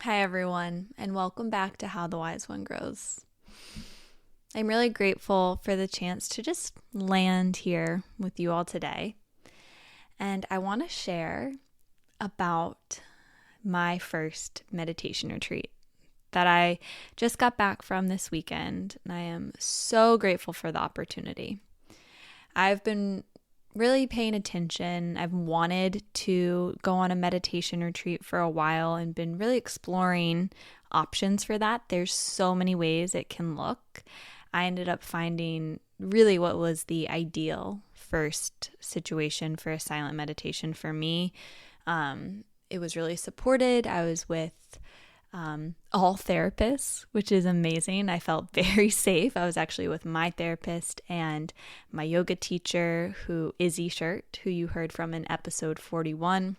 Hi, everyone, and welcome back to How the Wise One Grows. I'm really grateful for the chance to just land here with you all today. And I want to share about my first meditation retreat that I just got back from this weekend, and I am so grateful for the opportunity. I've been really paying attention. I've wanted to go on a meditation retreat for a while and been really exploring options for that. There's so many ways it can look. I ended up finding really what was the ideal first situation for a silent meditation for me. It was really supported. I was with all therapists, which is amazing. I felt very safe. I was actually with my therapist and my yoga teacher, Izzy Shirt, who you heard from in episode 41.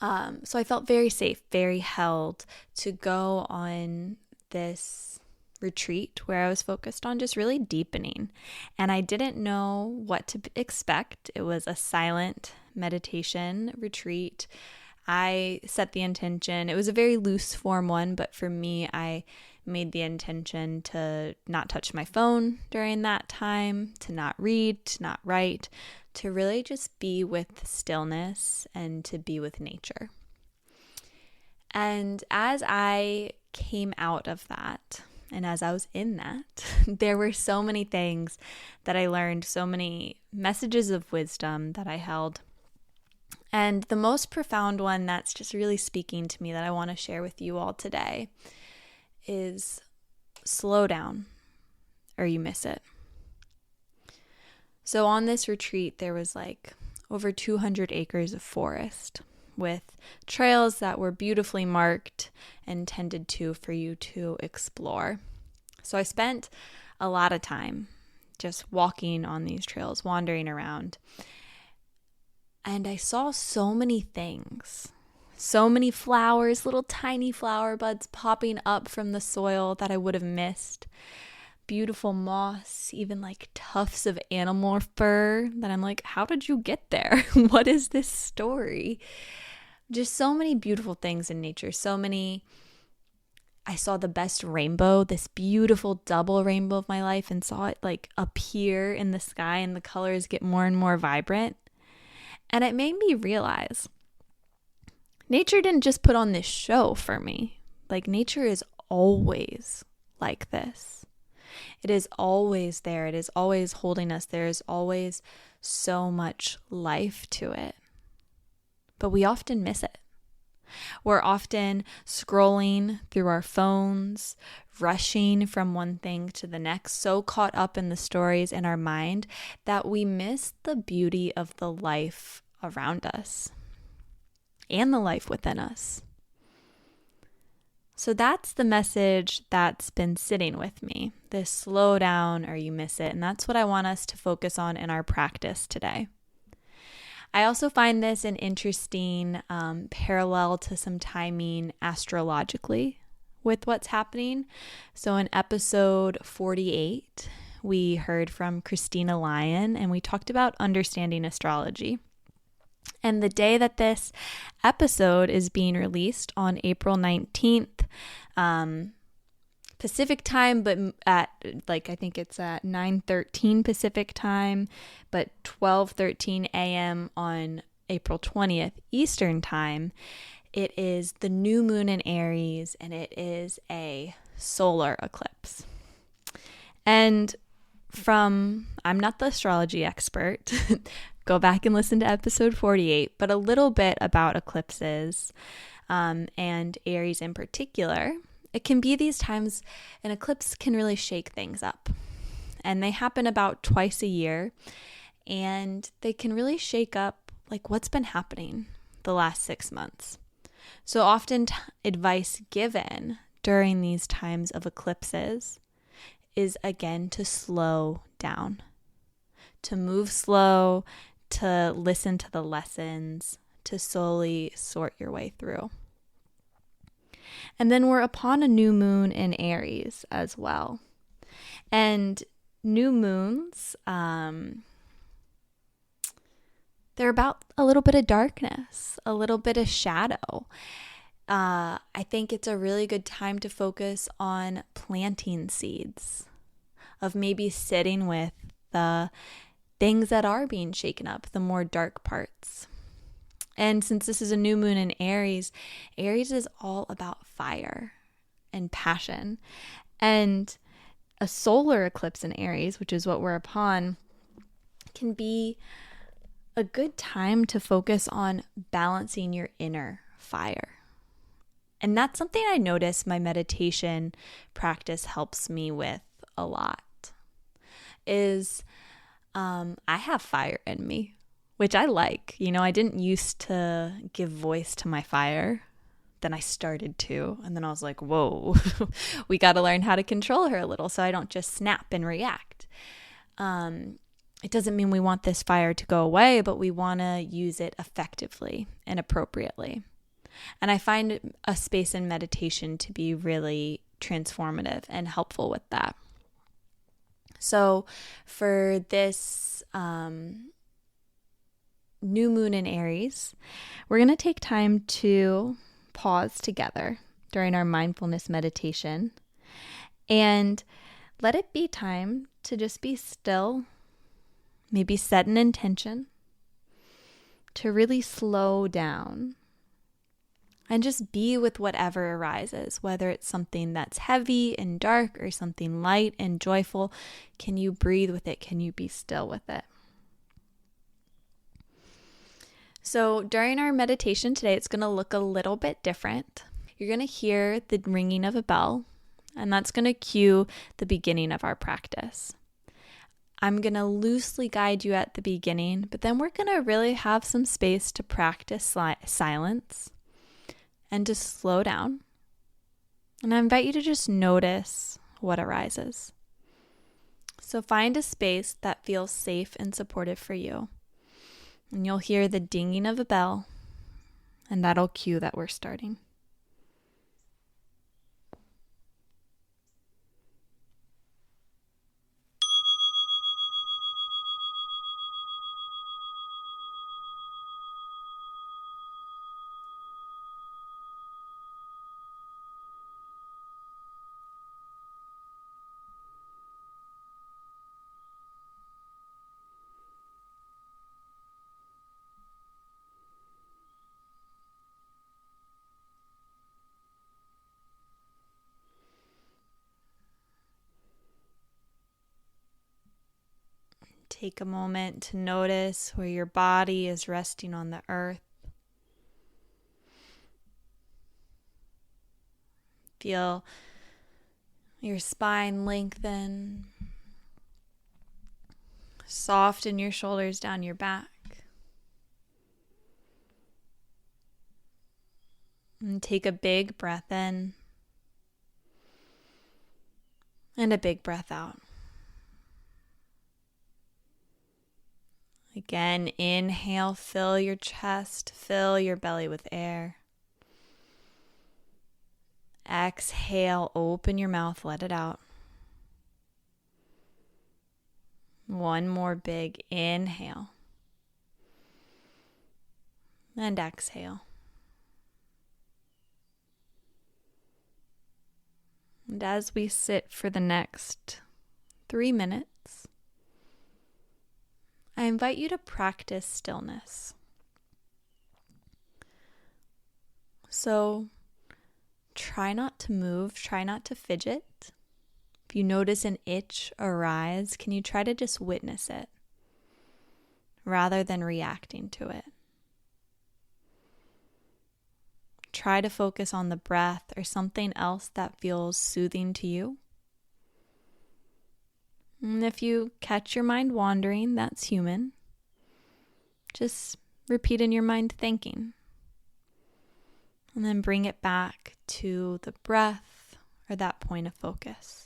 So I felt very safe, very held to go on this retreat where I was focused on just really deepening. And I didn't know what to expect. It was a silent meditation retreat. I set the intention. It was a very loose form one, but for me, I made the intention to not touch my phone during that time, to not read, to not write, to really just be with stillness and to be with nature. And as I came out of that, and as I was in that, there were so many things that I learned, so many messages of wisdom that I held. And the most profound one that's just really speaking to me that I want to share with you all today is slow down or you miss it. So on this retreat, there was over 200 acres of forest with trails that were beautifully marked and tended to for you to explore. So I spent a lot of time just walking on these trails, wandering around. And I saw so many things, so many flowers, little tiny flower buds popping up from the soil that I would have missed. Beautiful moss, even tufts of animal fur that I'm like, how did you get there? What is this story? Just so many beautiful things in nature, I saw the best rainbow, this beautiful double rainbow of my life, and saw it appear in the sky and the colors get more and more vibrant. And it made me realize nature didn't just put on this show for me. Nature is always like this. It is always there. It is always holding us. There is always so much life to it. But we often miss it. We're often scrolling through our phones, rushing from one thing to the next, so caught up in the stories in our mind that we miss the beauty of the life around us and the life within us. So that's the message that's been sitting with me, this slow down or you miss it. And that's what I want us to focus on in our practice today. I also find this an interesting parallel to some timing astrologically with what's happening. So in episode 48, we heard from Christina, Lyon, and we talked about understanding astrology. And the day that this episode is being released on April 19th, Pacific time, but at I think it's at 9:13 Pacific time, but 12:13 a.m. on April 20th Eastern time. It is the new moon in Aries, and it is a solar eclipse. And I'm not the astrology expert. Go back and listen to episode 48, but a little bit about eclipses and Aries in particular. It can be these times, an eclipse can really shake things up. And they happen about twice a year. And they can really shake up what's been happening the last 6 months. So often advice given during these times of eclipses is again to slow down, to move slow, to listen to the lessons, to slowly sort your way through. And then we're upon a new moon in Aries as well. And new moons, they're about a little bit of darkness, a little bit of shadow. I think it's a really good time to focus on planting seeds, of maybe sitting with the things that are being shaken up, the more dark parts. And since this is a new moon in Aries, Aries is all about fire and passion. And a solar eclipse in Aries, which is what we're upon, can be a good time to focus on balancing your inner fire. And that's something I notice my meditation practice helps me with a lot, is I have fire in me, which I like. I didn't used to give voice to my fire. Then I started to, and then I was like, whoa, we got to learn how to control her a little so I don't just snap and react. It doesn't mean we want this fire to go away, but we want to use it effectively and appropriately. And I find a space in meditation to be really transformative and helpful with that. So for this new moon in Aries, we're going to take time to pause together during our mindfulness meditation and let it be time to just be still, maybe set an intention to really slow down and just be with whatever arises, whether it's something that's heavy and dark or something light and joyful. Can you breathe with it? Can you be still with it? So during our meditation today, it's going to look a little bit different. You're going to hear the ringing of a bell, and that's going to cue the beginning of our practice. I'm going to loosely guide you at the beginning, but then we're going to really have some space to practice silence and to slow down. And I invite you to just notice what arises. So find a space that feels safe and supportive for you. And you'll hear the dinging of a bell, and that'll cue that we're starting. Take a moment to notice where your body is resting on the earth. Feel your spine lengthen. Soften your shoulders down your back. And take a big breath in and a big breath out. Again, inhale, fill your chest, fill your belly with air. Exhale, open your mouth, let it out. One more big inhale. And exhale. And as we sit for the next 3 minutes, I invite you to practice stillness. So try not to move, try not to fidget. If you notice an itch arise, can you try to just witness it rather than reacting to it? Try to focus on the breath or something else that feels soothing to you. And if you catch your mind wandering, that's human. Just repeat in your mind thinking. And then bring it back to the breath or that point of focus.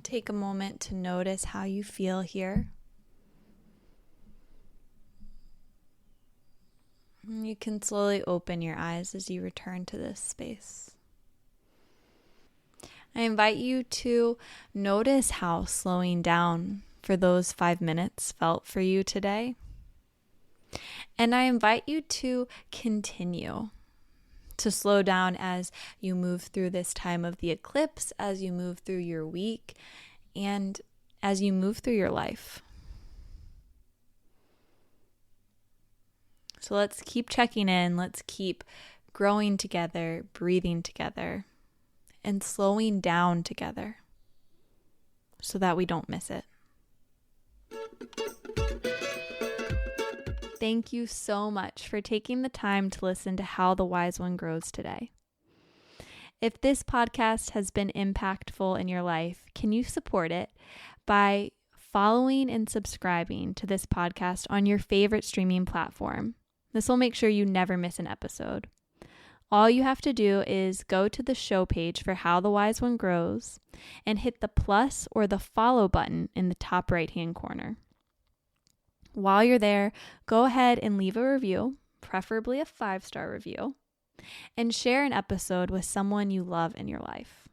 Take a moment to notice how you feel here. You can slowly open your eyes as you return to this space. I invite you to notice how slowing down for those 5 minutes felt for you today. And I invite you to continue to slow down as you move through this time of the eclipse, as you move through your week, and as you move through your life. So let's keep checking in. Let's keep growing together, breathing together, and slowing down together so that we don't miss it. Thank you so much for taking the time to listen to How the Wise One Grows today. If this podcast has been impactful in your life, can you support it by following and subscribing to this podcast on your favorite streaming platform? This will make sure you never miss an episode. All you have to do is go to the show page for How the Wise One Grows and hit the plus or the follow button in the top right-hand corner. While you're there, go ahead and leave a review, preferably a 5-star review, and share an episode with someone you love in your life.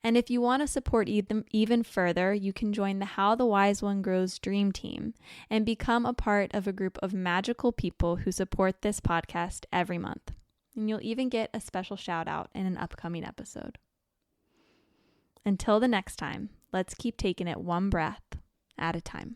And if you want to support even further, you can join the How the Wise One Grows Dream Team and become a part of a group of magical people who support this podcast every month. And you'll even get a special shout out in an upcoming episode. Until the next time, let's keep taking it one breath at a time.